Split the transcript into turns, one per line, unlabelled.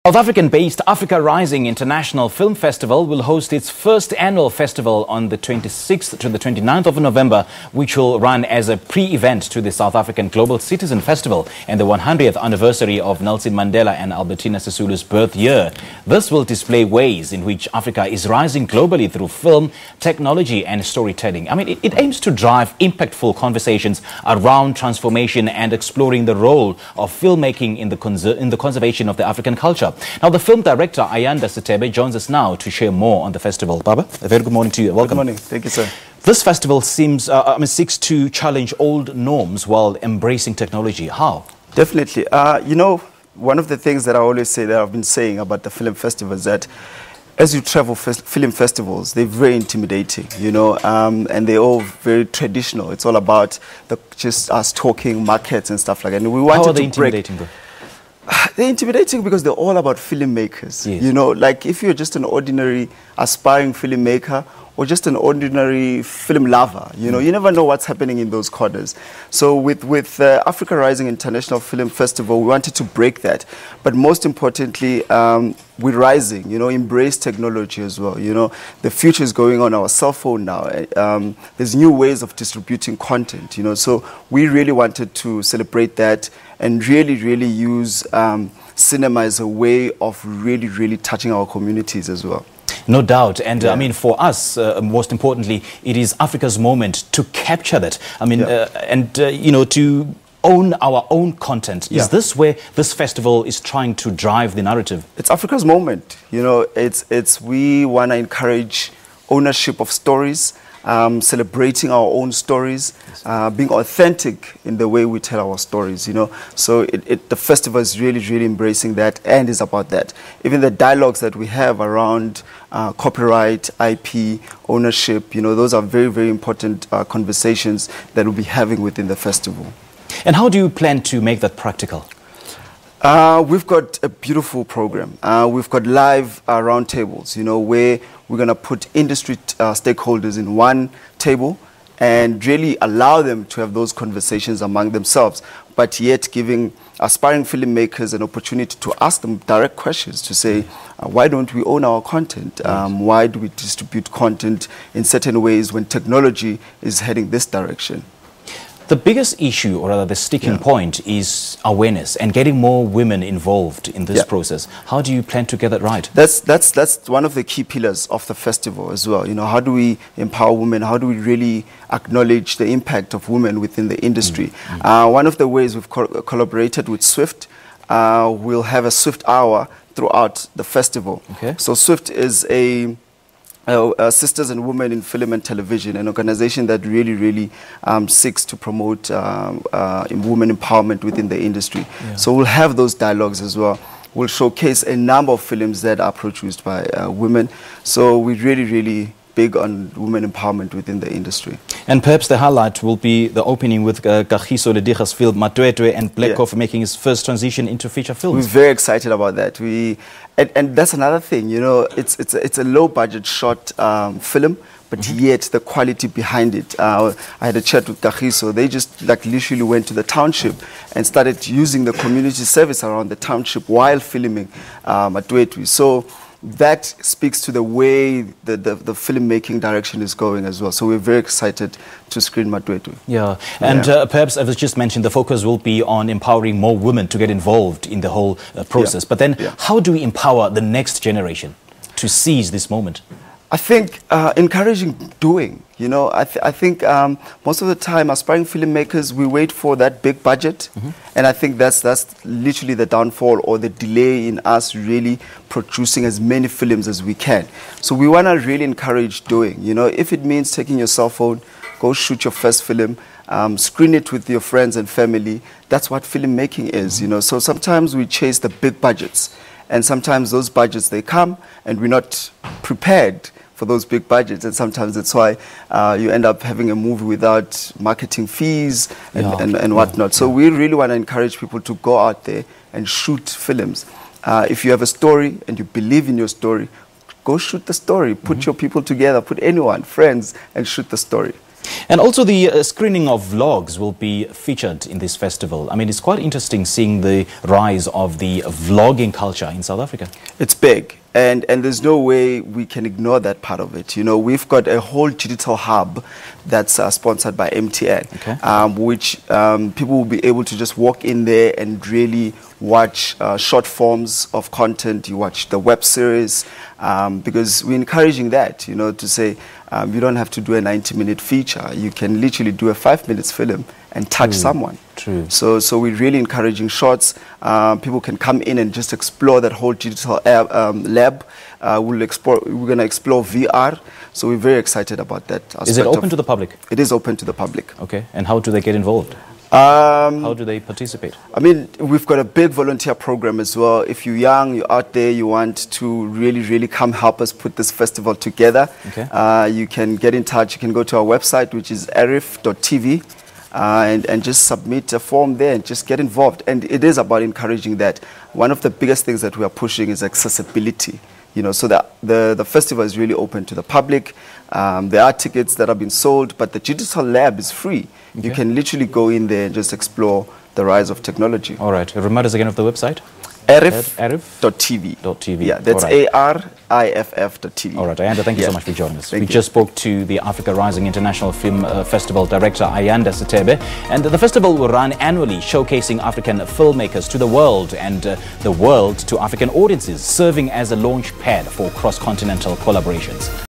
South African-based Africa Rising International Film Festival will host its first annual festival on the 26th to the 29th of November, which will run as a pre-event to the South African Global Citizen Festival and the 100th anniversary of Nelson Mandela and Albertina Sisulu's birth year. This will display ways in which Africa is rising globally through film, technology and storytelling. It aims to drive impactful conversations around transformation and exploring the role of filmmaking in the conservation of the African culture. Now, the film director, Ayanda Sithebe, joins us now to share more on the festival. Baba, a very good morning to you. Welcome.
Good morning. Thank you, sir.
This festival seeks to challenge old norms while embracing technology. How?
Definitely. One of the things that I always say, that I've been saying about the film festival, is that as you travel film festivals, they're very intimidating, and they're all very traditional. It's all about just us talking markets and stuff like that. And we wanted
How are they intimidating, though?
They're intimidating because they're all about filmmakers.
Yes.
Like if you're just an ordinary aspiring filmmaker or just an ordinary film lover, you never know what's happening in those corners. So with Africa Rising International Film Festival, we wanted to break that. But most importantly, we're rising, embrace technology as well. The future is going on our cell phone now. There's new ways of distributing content, So we really wanted to celebrate that and really use cinema as a way of really touching our communities as well.
No doubt. And for us, most importantly, it is Africa's moment to capture that. To own our own content. Is this where this festival is trying to drive the narrative?
It's Africa's moment. We want to encourage ownership of stories, celebrating our own stories, being authentic in the way we tell our stories, So the festival is really embracing that and is about that. Even the dialogues that we have around copyright, IP, ownership, those are very important conversations that we'll be having within the festival.
And how do you plan to make that practical?
We've got a beautiful program. We've got live roundtables, where we're going to put industry stakeholders in one table and really allow them to have those conversations among themselves, but yet giving aspiring filmmakers an opportunity to ask them direct questions to say, why don't we own our content? Why do we distribute content in certain ways when technology is heading this direction?
The biggest issue, or rather the sticking point, is awareness and getting more women involved in this process. How do you plan to get that right?
That's one of the key pillars of the festival as well. How do we empower women? How do we really acknowledge the impact of women within the industry? One of the ways we've collaborated with Swift, we'll have a Swift hour throughout the festival.
Okay.
So Swift is a Sisters and Women in Film and Television, an organization that really seeks to promote women empowerment within the industry. So we'll have those dialogues as well. We'll showcase a number of films that are produced by women. So we're really big on women empowerment within the industry.
And perhaps the highlight will be the opening with Kagiso Lediga's film Matwetwe and Black Coffee making his first transition into feature films.
We're very excited about that. And that's another thing, it's a low budget short film, but yet the quality behind it. I had a chat with Kagiso. They just literally went to the township and started using the community service around the township while filming Matwetwe. So that speaks to the way the filmmaking direction is going as well. So we're very excited to screen Matwetwe.
And perhaps, as I just mentioned, the focus will be on empowering more women to get involved in the whole process. But then how do we empower the next generation to seize this moment?
I think encouraging doing. I think most of the time aspiring filmmakers, we wait for that big budget, and I think that's literally the downfall or the delay in us really producing as many films as we can. So we want to really encourage doing. If it means taking your cell phone, go shoot your first film, screen it with your friends and family. That's what filmmaking is. So sometimes we chase the big budgets, and sometimes those budgets, they come and we're not prepared for those big budgets, and sometimes that's why you end up having a movie without marketing fees and whatnot. So we really want to encourage people to go out there and shoot films. If you have a story and you believe in your story, go shoot the story. Put your people together, put anyone, friends, and shoot the story.
And also the screening of vlogs will be featured in this festival. I mean, it's quite interesting seeing the rise of the vlogging culture in South Africa.
It's big. And there's no way we can ignore that part of it. You know, we've got a whole digital hub that's sponsored by MTN, which people will be able to just walk in there and really watch short forms of content. You watch the web series, because we're encouraging that, you know, to say you don't have to do a 90-minute feature. You can literally do a 5-minute film and touch someone.
True.
So we're really encouraging shorts. People can come in and just explore that whole digital lab. We're going to explore VR. So we're very excited about that aspect.
Is it open to the public?
It is open to the public.
Okay. And how do they get involved? How do they participate?
I mean, we've got a big volunteer program as well. If you're young, you're out there, you want to really come help us put this festival together, you can get in touch. You can go to our website, which is arif.tv. And just submit a form there and just get involved. And it is about encouraging that. One of the biggest things that we are pushing is accessibility. You know, so that the festival is really open to the public. There are tickets that have been sold, but the digital lab is free. You can literally go in there and just explore the rise of technology.
All right. Remind us again of the website.
Arif.tv. Yeah, that's ARIFF.tv.
All right, Ayanda, thank you so much for joining us. We just spoke to the Africa Rising International Film Festival Director, Ayanda Sithebe. And the festival will run annually, showcasing African filmmakers to the world and the world to African audiences, serving as a launch pad for cross-continental collaborations.